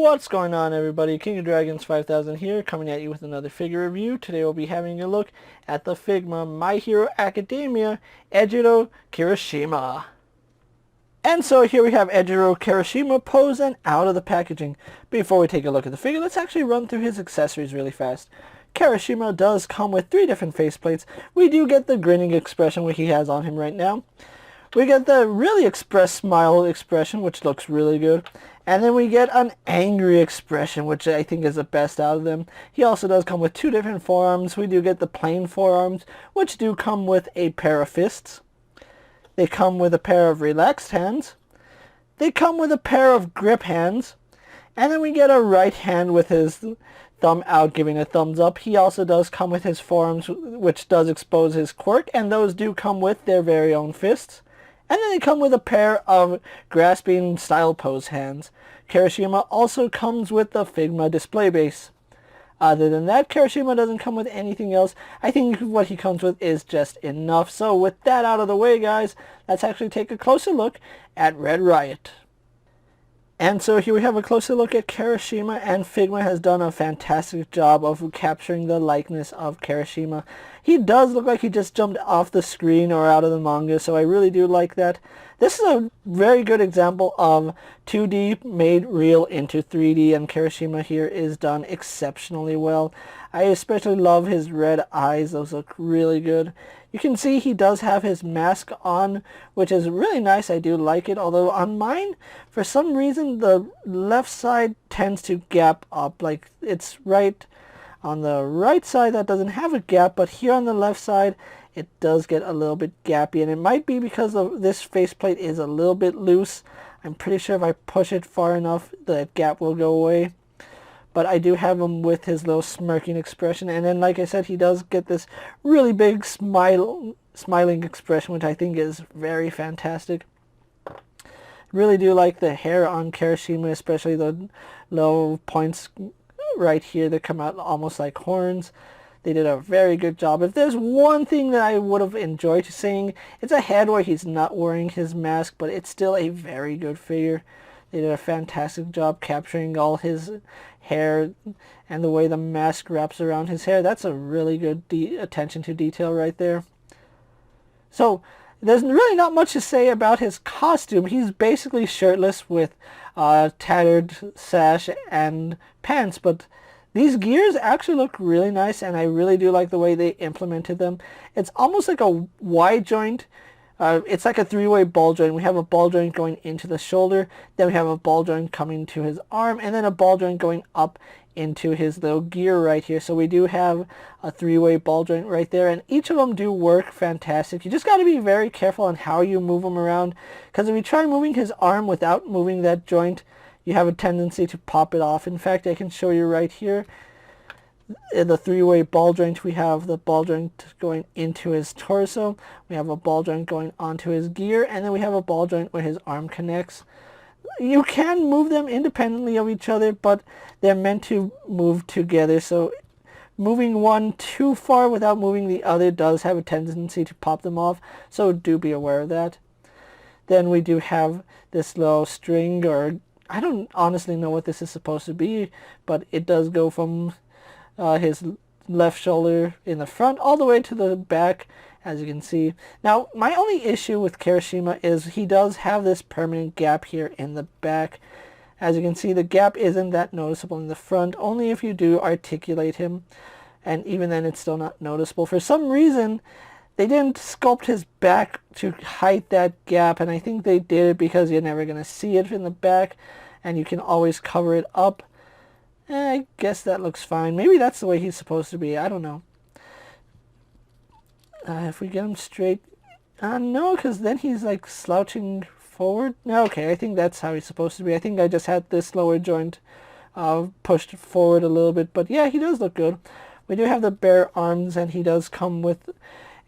What's going on, everybody? King of Dragons 5000 here, coming at you with another figure review. Today we'll be having a look at the Figma My Hero Academia Eijiro Kirishima. And so here we have Eijiro Kirishima posed and out of the packaging. Before we take a look at the figure, let's actually run through his accessories really fast. Kirishima does come with 3 different faceplates. We do get the grinning expression which he has on him right now. We get the really express smile expression, which looks really good. And then we get an angry expression, which I think is the best out of them. He also does come with 2 different forearms. We do get the plain forearms, which do come with a pair of fists. They come with a pair of relaxed hands. They come with a pair of grip hands. And then we get a right hand with his thumb out giving a thumbs up. He also does come with his forearms, which does expose his quirk, and those do come with their very own fists. And then they come with a pair of grasping style pose hands. Kirishima also comes with the Figma display base. Other than that, Kirishima doesn't come with anything else. I think what he comes with is just enough. So with that out of the way, guys, let's actually take a closer look at Red Riot. And so here we have a closer look at Kirishima, and Figma has done a fantastic job of capturing the likeness of Kirishima. He does look like he just jumped off the screen or out of the manga, so I really do like that. This is a very good example of 2D made real into 3D, and Kirishima here is done exceptionally well. I especially love his red eyes. Those look really good. You can see he does have his mask on, which is really nice. I do like it, although on mine, for some reason, the left side tends to gap up. Like, it's right on the right side that doesn't have a gap, but here on the left side, it does get a little bit gappy, and it might be because of this faceplate is a little bit loose. I'm pretty sure if I push it far enough, that gap will go away. But I do have him with his little smirking expression. And then, like I said, he does get this really big smiling expression, which I think is very fantastic. Really do like the hair on Kirishima, especially the low points right here that come out almost like horns. They did a very good job. If there's one thing that I would have enjoyed seeing, it's a head where he's not wearing his mask, but it's still a very good figure. They did a fantastic job capturing all his hair and the way the mask wraps around his hair. That's a really good attention to detail right there. So there's really not much to say about his costume. He's basically shirtless with a tattered sash and pants, but these gears actually look really nice, and I really do like the way they implemented them. It's almost like a wide joint. It's like a 3-way ball joint. We have a ball joint going into the shoulder, then we have a ball joint coming to his arm, and then a ball joint going up into his little gear right here. So we do have a 3-way ball joint right there, and each of them do work fantastic. You just got to be very careful on how you move them around, because if you try moving his arm without moving that joint, you have a tendency to pop it off. In fact, I can show you right here. In the 3-way ball joint, we have the ball joint going into his torso, we have a ball joint going onto his gear, and then we have a ball joint where his arm connects. You can move them independently of each other, but they're meant to move together, so moving one too far without moving the other does have a tendency to pop them off, so do be aware of that. Then we do have this little string, or I don't honestly know what this is supposed to be, but it does go from his left shoulder in the front all the way to the back, as you can see. Now, my only issue with Kirishima is he does have this permanent gap here in the back. As you can see, the gap isn't that noticeable in the front, only if you do articulate him, and even then it's still not noticeable. For some reason, they didn't sculpt his back to hide that gap, and I think they did it because you're never going to see it in the back, and you can always cover it up. I guess that looks fine. Maybe that's the way he's supposed to be. I don't know. If we get him straight... no, because then he's like slouching forward. No, okay, I think that's how he's supposed to be. I think I just had this lower joint pushed forward a little bit. But yeah, he does look good. We do have the bare arms, and he does come with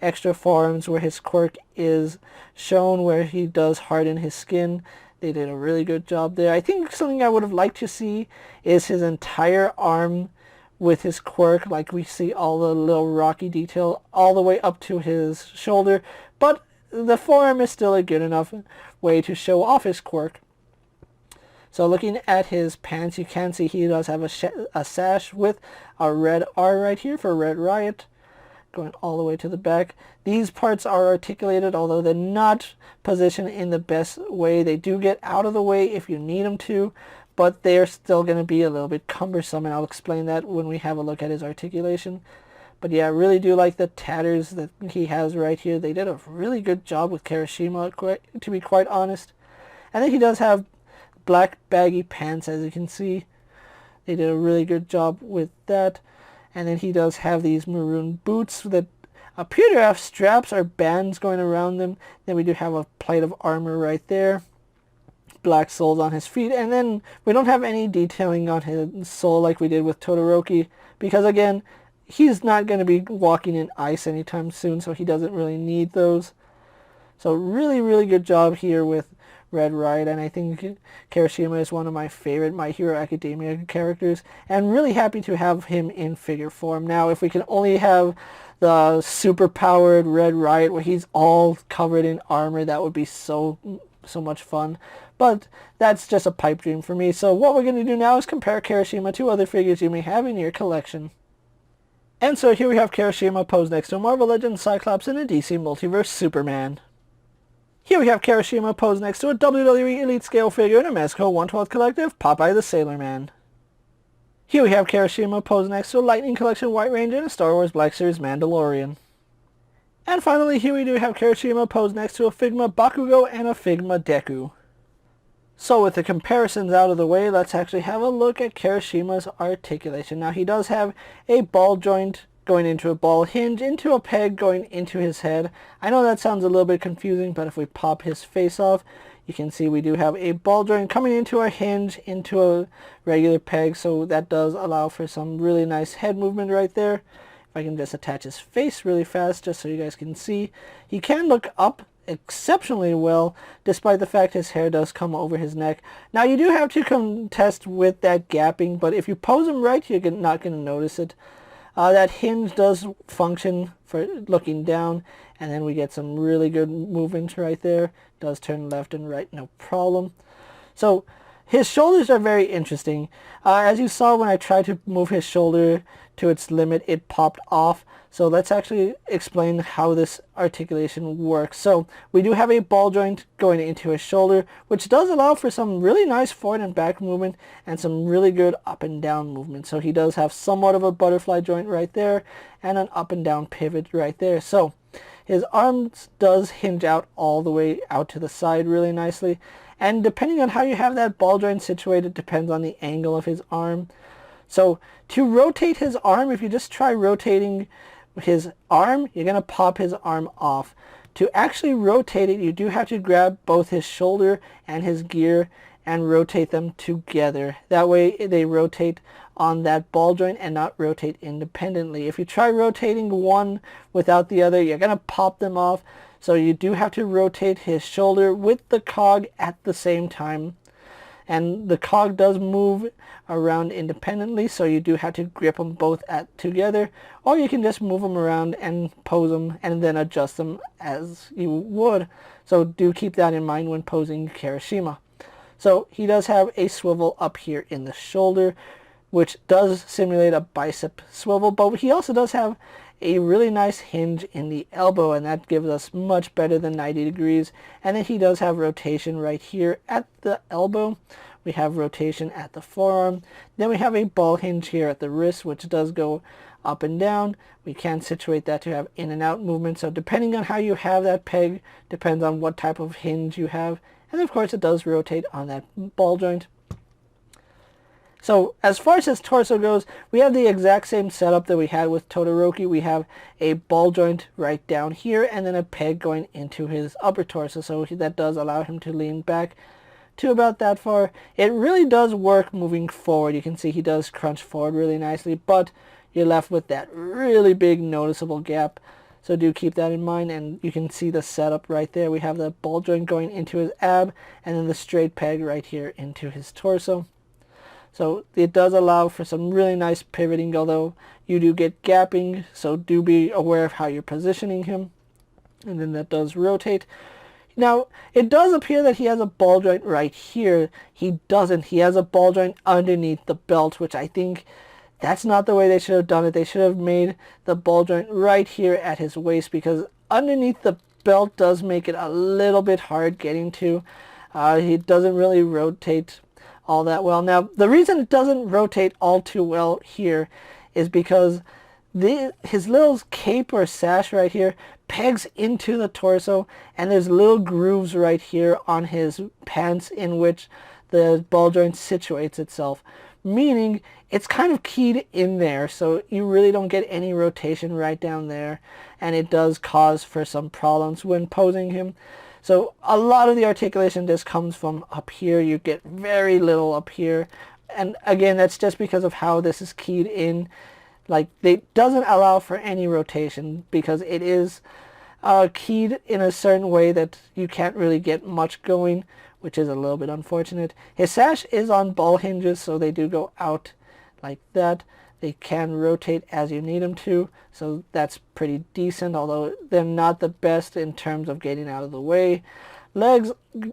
extra forearms where his quirk is shown, where he does harden his skin. They did a really good job there. I think something I would have liked to see is his entire arm with his quirk, like we see all the little rocky detail all the way up to his shoulder, but the forearm is still a good enough way to show off his quirk. So looking at his pants, you can see he does have a sash with a red R right here for Red Riot, going all the way to the back. These parts are articulated, although they're not positioned in the best way. They do get out of the way if you need them to, but they're still going to be a little bit cumbersome, and I'll explain that when we have a look at his articulation. But yeah, I really do like the tatters that he has right here. They did a really good job with Kirishima, to be quite honest. And then he does have black baggy pants, as you can see. They did a really good job with that. And then he does have these maroon boots that appear to have straps or bands going around them. Then we do have a plate of armor right there. Black soles on his feet. And then we don't have any detailing on his sole like we did with Todoroki, because again, he's not going to be walking in ice anytime soon, so he doesn't really need those. So really, really good job here with Red Riot, and I think Kirishima is one of my favorite My Hero Academia characters, and really happy to have him in figure form. Now, if we can only have the super powered Red Riot where he's all covered in armor, that would be so much fun. But that's just a pipe dream for me. So what we're going to do now is compare Kirishima to other figures you may have in your collection. And so here we have Kirishima posed next to a Marvel Legends Cyclops and a DC Multiverse Superman. Here we have Kirishima posed next to a WWE Elite Scale figure in a Mexico 1/12 Collective, Popeye the Sailor Man. Here we have Kirishima posed next to a Lightning Collection White Ranger and a Star Wars Black Series Mandalorian. And finally, here we do have Kirishima posed next to a Figma Bakugo and a Figma Deku. So with the comparisons out of the way, let's actually have a look at Kirishima's articulation. Now he does have a ball joint going into a ball hinge, into a peg going into his head. I know that sounds a little bit confusing, but if we pop his face off, you can see we do have a ball joint coming into a hinge, into a regular peg, so that does allow for some really nice head movement right there. If I can just attach his face really fast just so you guys can see. He can look up exceptionally well, despite the fact his hair does come over his neck. Now you do have to contest with that gapping, but if you pose him right, you're not going to notice it. That hinge does function for looking down, and then we get some really good movement right there. Does turn left and right, no problem. So his shoulders are very interesting. As you saw when I tried to move his shoulder to its limit, it popped off. So let's actually explain how this articulation works. So we do have a ball joint going into his shoulder, which does allow for some really nice forward and back movement and some really good up and down movement. So he does have somewhat of a butterfly joint right there and an up and down pivot right there. So his arms does hinge out all the way out to the side really nicely. And depending on how you have that ball joint situated depends on the angle of his arm. So to rotate his arm, if you just try rotating his arm, you're going to pop his arm off. To actually rotate it, you do have to grab both his shoulder and his gear and rotate them together. That way they rotate on that ball joint and not rotate independently. If you try rotating one without the other, you're going to pop them off. So you do have to rotate his shoulder with the cog at the same time. And the cog does move around independently, so you do have to grip them both together, or you can just move them around and pose them and then adjust them as you would. So do keep that in mind when posing Kirishima. So he does have a swivel up here in the shoulder, which does simulate a bicep swivel, but he also does have a really nice hinge in the elbow, and that gives us much better than 90 degrees. And then he does have rotation right here at the elbow. We have rotation at the forearm. Then we have a ball hinge here at the wrist, which does go up and down. We can situate that to have in and out movement. So depending on how you have that peg, depends on what type of hinge you have. And of course it does rotate on that ball joint. So as far as his torso goes, we have the exact same setup that we had with Todoroki. We have a ball joint right down here and then a peg going into his upper torso. So that does allow him to lean back to about that far. It really does work moving forward. You can see he does crunch forward really nicely, but you're left with that really big noticeable gap. So do keep that in mind, and you can see the setup right there. We have the ball joint going into his ab and then the straight peg right here into his torso. So it does allow for some really nice pivoting, although you do get gapping, so do be aware of how you're positioning him. And then that does rotate. Now, it does appear that he has a ball joint right here. He doesn't. He has a ball joint underneath the belt, which I think that's not the way they should have done it. They should have made the ball joint right here at his waist, because underneath the belt does make it a little bit hard getting to. He doesn't really rotate all that well. Now, the reason it doesn't rotate all too well here is because his little cape or sash right here pegs into the torso, and there's little grooves right here on his pants in which the ball joint situates itself, meaning it's kind of keyed in there, so you really don't get any rotation right down there, and it does cause for some problems when posing him. So a lot of the articulation just comes from up here. You get very little up here, and again, that's just because of how this is keyed in. Like, it doesn't allow for any rotation because it is keyed in a certain way that you can't really get much going, which is a little bit unfortunate. His sash is on ball hinges, so they do go out like that. They can rotate as you need them to, so that's pretty decent, although they're not the best in terms of getting out of the way. Legs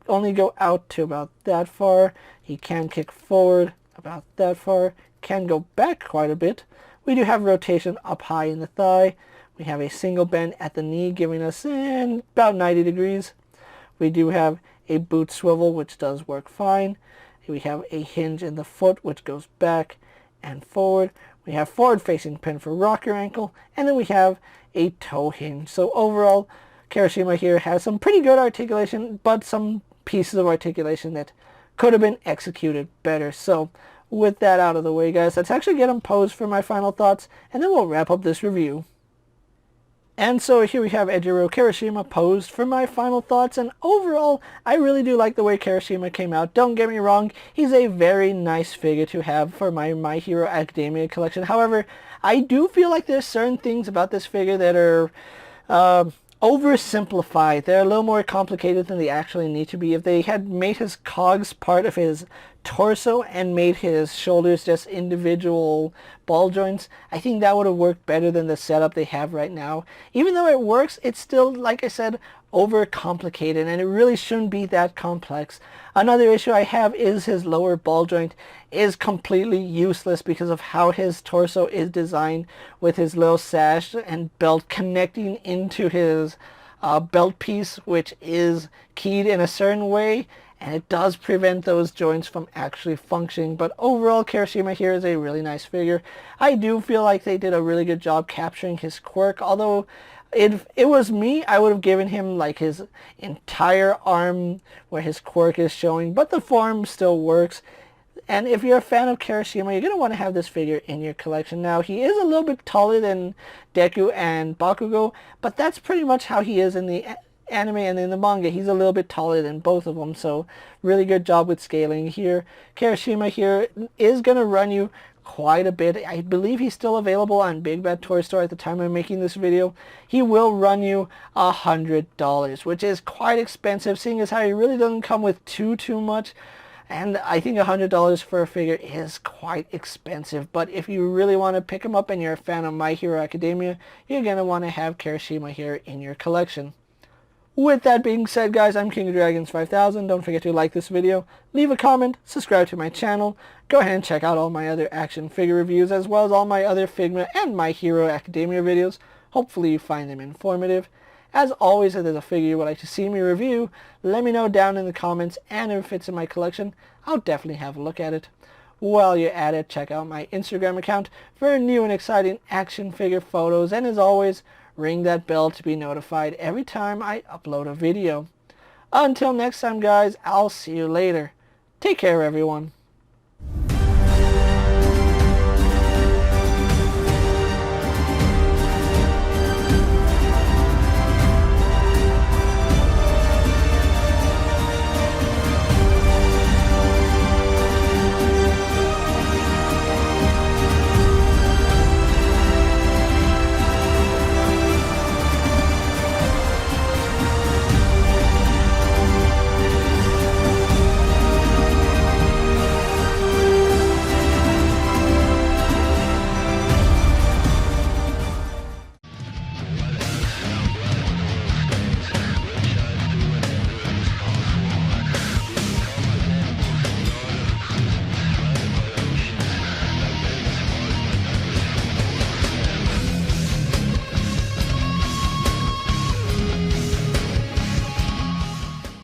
only go out to about that far. He can kick forward about that far, can go back quite a bit. We do have rotation up high in the thigh. We have a single bend at the knee, giving us about 90 degrees. We do have a boot swivel, which does work fine. We have a hinge in the foot, which goes back and forward. We have forward-facing pin for rocker ankle, and then we have a toe hinge. So overall, Kirishima here has some pretty good articulation, but some pieces of articulation that could have been executed better. So with that out of the way, guys, let's actually get him posed for my final thoughts, and then we'll wrap up this review. And so here we have Eijiro Kirishima posed for my final thoughts, and overall, I really do like the way Kirishima came out. Don't get me wrong, he's a very nice figure to have for My Hero Academia collection. However, I do feel like there's certain things about this figure that are oversimplified. They're a little more complicated than they actually need to be. If they had made his cogs part of his torso and made his shoulders just individual ball joints, I think that would have worked better than the setup they have right now. Even though it works, it's still, like I said, overcomplicated, and it really shouldn't be that complex. Another issue I have is his lower ball joint is completely useless because of how his torso is designed, with his little sash and belt connecting into his belt piece, which is keyed in a certain way, and it does prevent those joints from actually functioning. But overall, Kirishima here is a really nice figure. I do feel like they did a really good job capturing his quirk, although if it was me, I would have given him like his entire arm where his quirk is showing, but the form still works. And if you're a fan of Kirishima, you're going to want to have this figure in your collection. Now, he is a little bit taller than Deku and Bakugo, but that's pretty much how he is in the anime and in the manga. He's a little bit taller than both of them, so really good job with scaling here. Kirishima here is going to run you quite a bit. I believe he's still available on Big Bad Toy Store at the time I'm making this video. He will run you $100, which is quite expensive, seeing as how he really doesn't come with too much. And I think $100 for a figure is quite expensive. But if you really want to pick him up and you're a fan of My Hero Academia, you're going to want to have Kirishima here in your collection. With that being said, guys, I'm KingofDragons 5000. Don't forget to like this video, leave a comment, subscribe to my channel. Go ahead and check out all my other action figure reviews, as well as all my other Figma and My Hero Academia videos. Hopefully you find them informative. As always, if there's a figure you would like to see me review, let me know down in the comments, and if it fits in my collection, I'll definitely have a look at it. While you're at it, check out my Instagram account for new and exciting action figure photos, and as always, ring that bell to be notified every time I upload a video. Until next time, guys, I'll see you later. Take care, everyone.